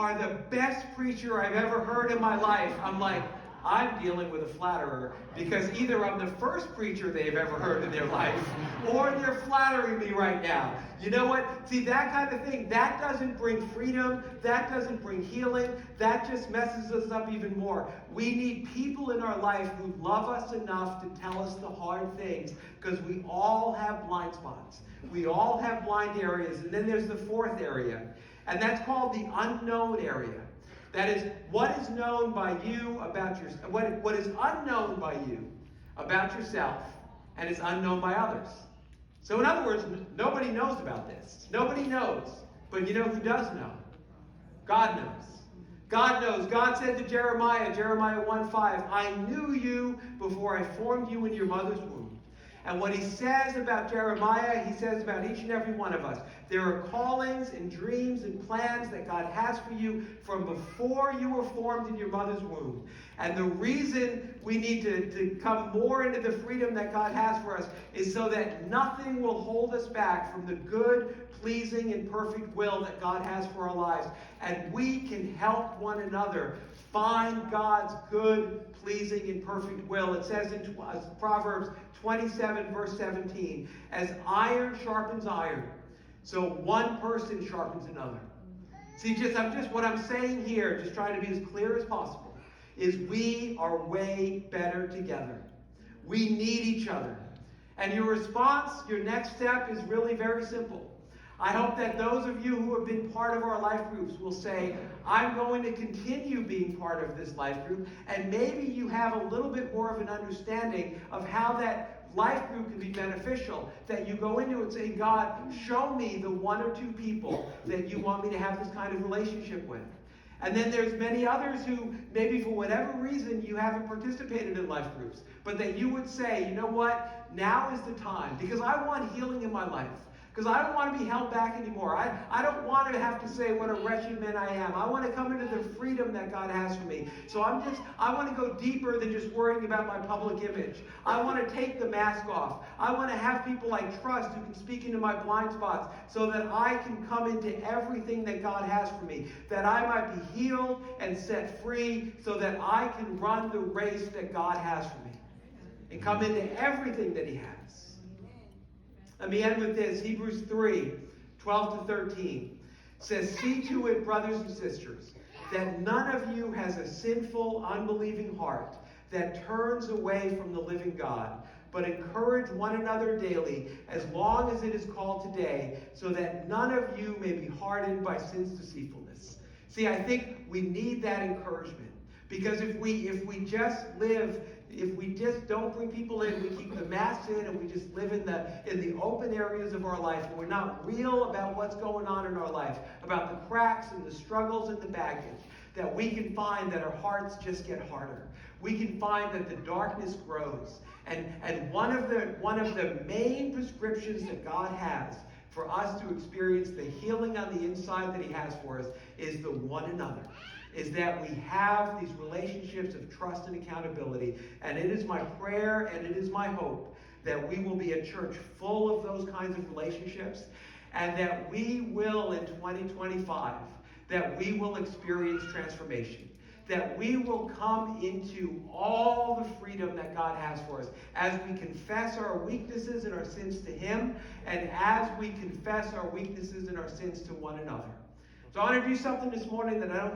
are the best preacher I've ever heard in my life. I'm like, I'm dealing with a flatterer, because either I'm the first preacher they've ever heard in their life, or they're flattering me right now. You know what? See, that kind of thing, that doesn't bring freedom, that doesn't bring healing, that just messes us up even more. We need people in our life who love us enough to tell us the hard things, because we all have blind spots. We all have blind areas. And then there's the fourth area, and that's called the unknown area. That is, what is known by you about your, what is unknown by you about yourself and is unknown by others. So in other words, nobody knows about this. Nobody knows. But you know who does know? God knows. God knows. God said to Jeremiah, Jeremiah 1:5, I knew you before I formed you in your mother's womb. And what he says about Jeremiah, he says about each and every one of us. There are callings and dreams and plans that God has for you from before you were formed in your mother's womb. And the reason we need to come more into the freedom that God has for us is so that nothing will hold us back from the good, pleasing, and perfect will that God has for our lives. And we can help one another find God's good, pleasing, and perfect will. It says in Proverbs 27, verse 17, as iron sharpens iron, so one person sharpens another. See, what I'm saying here, just trying to be as clear as possible, is we are way better together. We need each other. And your response, your next step is really very simple. I hope that those of you who have been part of our life groups will say, I'm going to continue being part of this life group, and maybe you have a little bit more of an understanding of how that life group can be beneficial, that you go into it saying, God, show me the one or two people that you want me to have this kind of relationship with. And then there's many others who, maybe for whatever reason, you haven't participated in life groups, but that you would say, you know what, now is the time, because I want healing in my life. Because I don't want to be held back anymore. I don't want to have to say what a wretched man I am. I want to come into the freedom that God has for me. So I want to go deeper than just worrying about my public image. I want to take the mask off. I want to have people I trust who can speak into my blind spots so that I can come into everything that God has for me. That I might be healed and set free so that I can run the race that God has for me. And come into everything that He has. Let me end with this. Hebrews 3, 12 to 13 says, see to it, brothers and sisters, that none of you has a sinful, unbelieving heart that turns away from the living God, but encourage one another daily, as long as it is called today, so that none of you may be hardened by sin's deceitfulness. See, I think we need that encouragement. Because if we just live, if we just don't bring people in, we keep the masks in, and we just live in the open areas of our life, and we're not real about what's going on in our life, about the cracks and the struggles and the baggage, that we can find that our hearts just get harder. We can find that the darkness grows. And one of the main prescriptions that God has for us to experience the healing on the inside that He has for us is the one another. Is that we have these relationships of trust and accountability. And it is my prayer and it is my hope that we will be a church full of those kinds of relationships, and that we will, in 2025, that we will experience transformation. That we will come into all the freedom that God has for us as we confess our weaknesses and our sins to Him, and as we confess our weaknesses and our sins to one another. So I want to do something this morning that I don't